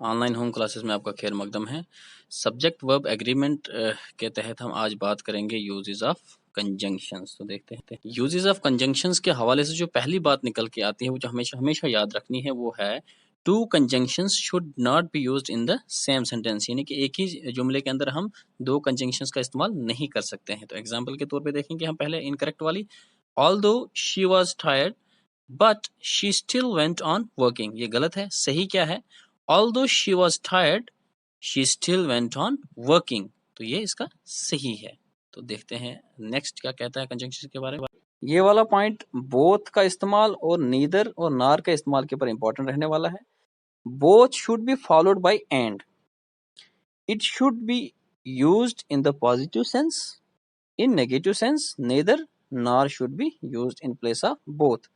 Online home classes में आपका खैर मकदम है। सब्जेक्ट वर्ब एग्रीमेंट के तहत हम आज बात करेंगे यूजेस ऑफ कंजंक्शंस। तो देखते हैं यूजेस ऑफ कंजंक्शंस के हवाले से जो पहली बात निकल के आती है वो जो हमेशा हमेशा याद रखनी है वो है two conjunctions should not be used in the same sentence, यानी कि एक ही जुमले के अंदर हम दो कंजंक्शंस का इस्तेमाल नहीं कर सकते हैं। तो एग्जाम्पल के तौर पे देखेंगे हम पहले इनकरेक्ट वाली, although she was tired but she still went on working. ये गलत है। सही क्या है? Although she was tired, she still went on working। तो ये इसका सही है। तो देखते हैं नेक्स्ट क्या कहता है कंजंक्शन के बारे में। ये वाला पॉइंट बोथ का इस्तेमाल और नीदर और नार का इस्तेमाल के ऊपर इंपॉर्टेंट रहने वाला है। Both should be followed by and. It should be used in the positive sense. In negative sense neither nor should be used in place of both.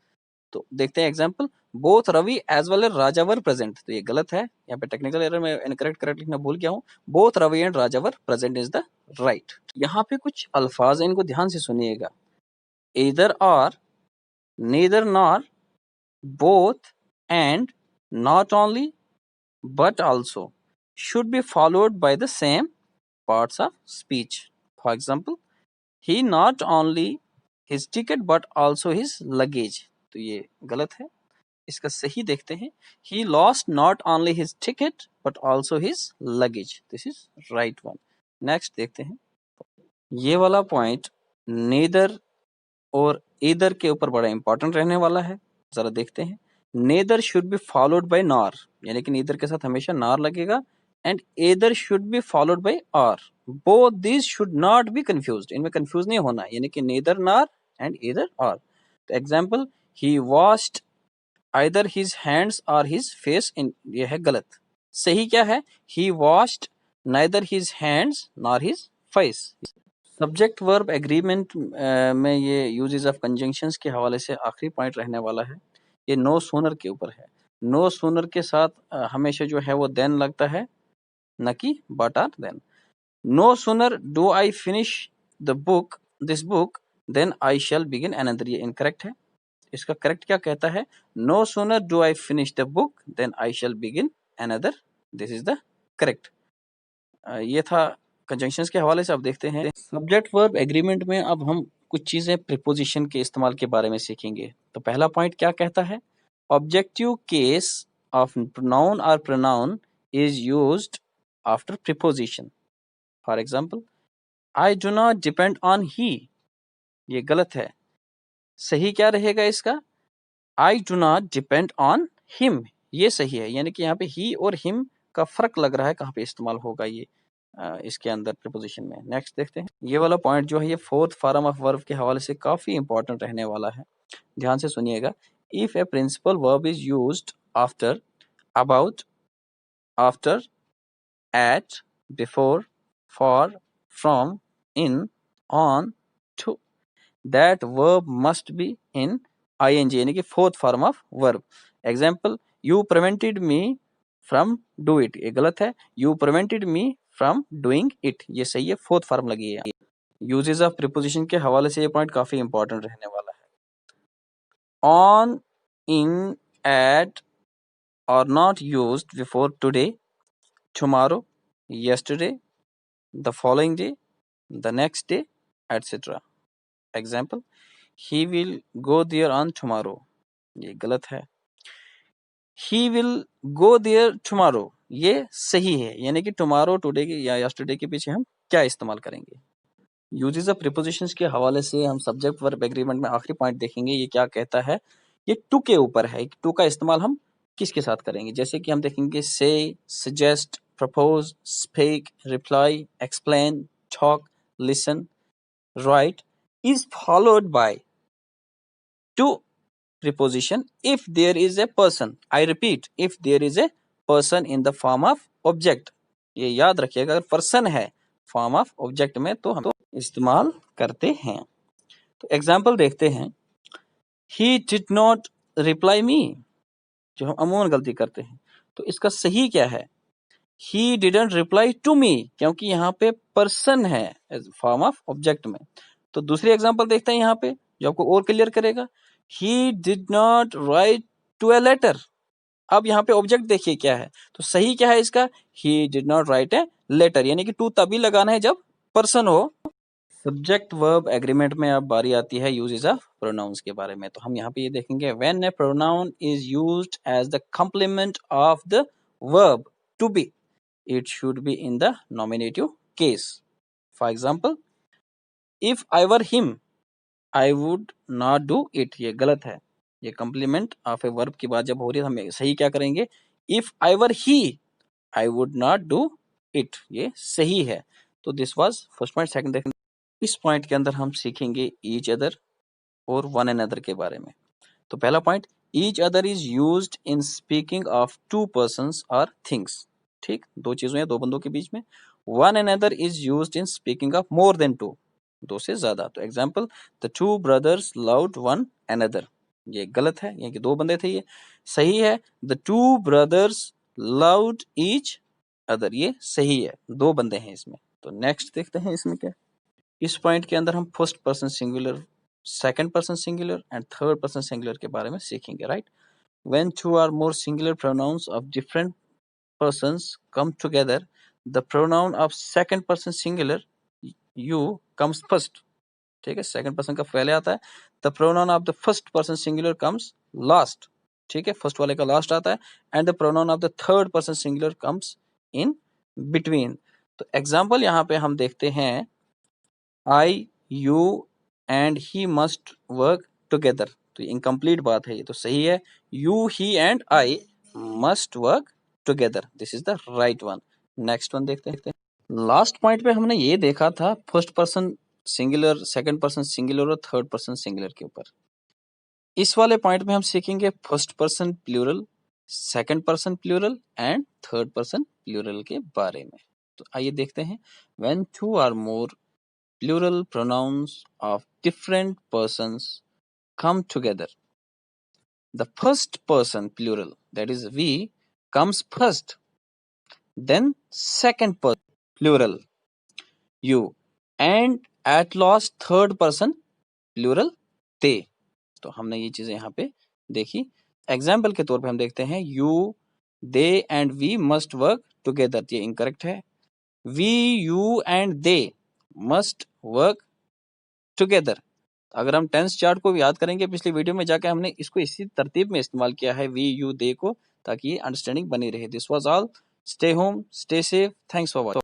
तो देखते हैं example, both Ravi as well as Raja were present. तो ये गलत है, यहाँ पे technical error में इनकरेक्ट करेक्ट लिखना भूल गया हूँ। Both Ravi and Raja were present is the right. यहाँ पे कुछ अल्फाज हैं, इनको ध्यान से सुनिएगा। ईदर और, neither nor, both and, not only but also should be followed by the same parts of speech. For example, he not only his ticket but also his luggage। तो ये गलत है। इसका सही देखते हैं, he lost not only his ticket but also his luggage। This is right one। Next देखते हैं, ये वाला पॉइंट neither और either के ऊपर बड़ा इंपॉर्टेंट रहने वाला है। जरा देखते हैं, neither should be followed by nor, यानी कि neither के साथ हमेशा nor लगेगा, and either should be followed by or। both these should not be confused, इनमें कंफ्यूज नहीं होना, यानी कि neither nor and either or। तो example, he washed either his hands or his face in, ये है गलत। सही क्या है? he washed neither his hands nor his face। Subject verb agreement में ये यूजेस ऑफ कंजंक्शंस के हवाले से आखिरी पॉइंट रहने वाला है। ये नो सूनर के ऊपर है। नो सूनर के साथ हमेशा जो है वो देन लगता है, न कि but or then. No sooner do I finish the book this book then I shall begin another. ये इनकरेक्ट है। इसका करेक्ट क्या कहता है? No sooner do I finish the book then I shall begin another. This is the correct. ये था conjunctions के हवाले से। अब देखते हैं सब्जेक्ट वर्ब एग्रीमेंट में। अब हम कुछ चीजें प्रीपोजिशन के इस्तेमाल के बारे में सीखेंगे। तो पहला पॉइंट क्या कहता है? ऑब्जेक्टिव केस ऑफ नाउन और pronoun is used after preposition. For example, I do not depend on he. ये गलत है। सही क्या रहेगा इसका? I do not depend on him. ये सही है, यानी कि यहाँ पे ही और हिम का फर्क लग रहा है कहाँ पे इस्तेमाल होगा ये इसके अंदर प्रीपोजिशन में। नेक्स्ट देखते हैं, ये वाला पॉइंट जो है ये फोर्थ फॉर्म ऑफ वर्ब के हवाले से काफी इंपॉर्टेंट रहने वाला है। ध्यान से सुनिएगा। If a principal verb is used after, about, after, at, before, for, from, in, on, to, that verb must be in ing, यानी कि fourth form of verb. Example, you prevented me from do it. ये गलत है। You prevented me from doing it, ये सही है। Fourth form लगी है। यूजेस ऑफ प्रीपोजिशन के हवाले से ये पॉइंट काफी इंपॉर्टेंट रहने वाला है। On, in, at are not used before today, tomorrow, yesterday, the following day, the next day, etc. Example, he will go there on tomorrow। ये गलत है। he will go there tomorrow, ये सही है, यानी कि tomorrow, today के या yesterday के पीछे हम क्या इस्तेमाल करेंगे। यूजेस ऑफ प्रीपोजिशंस के हवाले से हम सब्जेक्ट वर्ब एग्रीमेंट में आखिरी पॉइंट देखेंगे। ये क्या कहता है? ये टू के ऊपर है। टू का इस्तेमाल हम किसके साथ करेंगे? जैसे कि हम देखेंगे से, suggest, propose, speak, reply, explain, talk, listen, right is followed by two preposition if there is a person। I repeat, if there is a person in the form of object। ये याद रखिएगा, अगर पर्सन है form of object में तो हम तो इस्तेमाल करते हैं। तो एग्जाम्पल देखते हैं, he did not reply me, जो हम अमूमन गलती करते हैं। तो इसका सही क्या है? he didn't reply to me, क्योंकि यहाँ पे पर्सन है फॉर्म ऑफ ऑब्जेक्ट में। तो दूसरी एग्जाम्पल देखते हैं यहाँ पे, जो आपको और क्लियर करेगा। He did not write to a letter। अब यहाँ पे ऑब्जेक्ट देखिए क्या है, तो सही क्या है इसका, he did not write a letter, यानी कि टू तभी लगाना है जब पर्सन हो। सब्जेक्ट वर्ब एग्रीमेंट में अब बारी आती है यूजेस ऑफ प्रोनाउंस के बारे में। तो हम यहाँ पे ये देखेंगे, when a pronoun is used as the complement of the verb to be, it should be in the nominative case. For example, if I were him I would not do it, ये गलत है। ये complement of a verb की बात जब हो रही है तो हम सही क्या करेंगे, if I were he I would not do it, ये सही है। तो this was first point. Second देखेंगे, इस पॉइंट के अंदर हम सीखेंगे ईच अदर और वन अनदर के बारे में। तो पहला point, each other is used in speaking of two persons और थिंग्स। ठीक, दो चीजों या दो बंदों के बीच में। One another is used in speaking of more than to, दो से ज्यादा। तो example, the two brothers loved one another, ये गलत है, ये कि दो बंदे थे, ये सही है। The two brothers loved each other, ये सही है, दो बंदे हैं इसमें। तो नेक्स्ट देखते हैं इसमें क्या। इस पॉइंट के अंदर हम first person singular, second person singular and third person singular के बारे में सीखेंगे, right. When two or more singular pronouns of different persons come together, the pronoun of second person singular you comes first. ठीक है, second person का पहले आता है। The pronoun of the first person singular comes last. ठीक है, first वाले का लास्ट आता है। And the pronoun of the third person singular comes in between. तो एग्जाम्पल यहाँ पे हम देखते हैं, I, you and he must work together, तो इनकम्प्लीट बात है, ये तो सही है। You, he and I must work together, this is the right one. Next one देखते हैं। लास्ट पॉइंट पे हमने ये देखा था first person singular, second person singular और थर्ड पर्सन सिंगुलर के ऊपर। इस वाले पॉइंट में हम सीखेंगे first person plural, second person plural and third person plural के बारे में। तो आइए देखते हैं, when two or more plural pronouns of different persons come together, the first person plural, that is we, comes first, then second person plural you, and at last third person plural they। तो हमने ये चीजें यहाँ पे देखी। Example के तौर पे हम देखते हैं, you, they and we must work together, ये इनकरेक्ट है। we, you and they must work together. अगर हम टेंस चार्ट को भी याद करेंगे, पिछली वीडियो में जाकर हमने इसको इसी तरतीब में इस्तेमाल किया है, वी, यू, दे को, ताकि ये अंडरस्टैंडिंग बनी रहे। This was all. Stay home, stay safe, thanks for watching.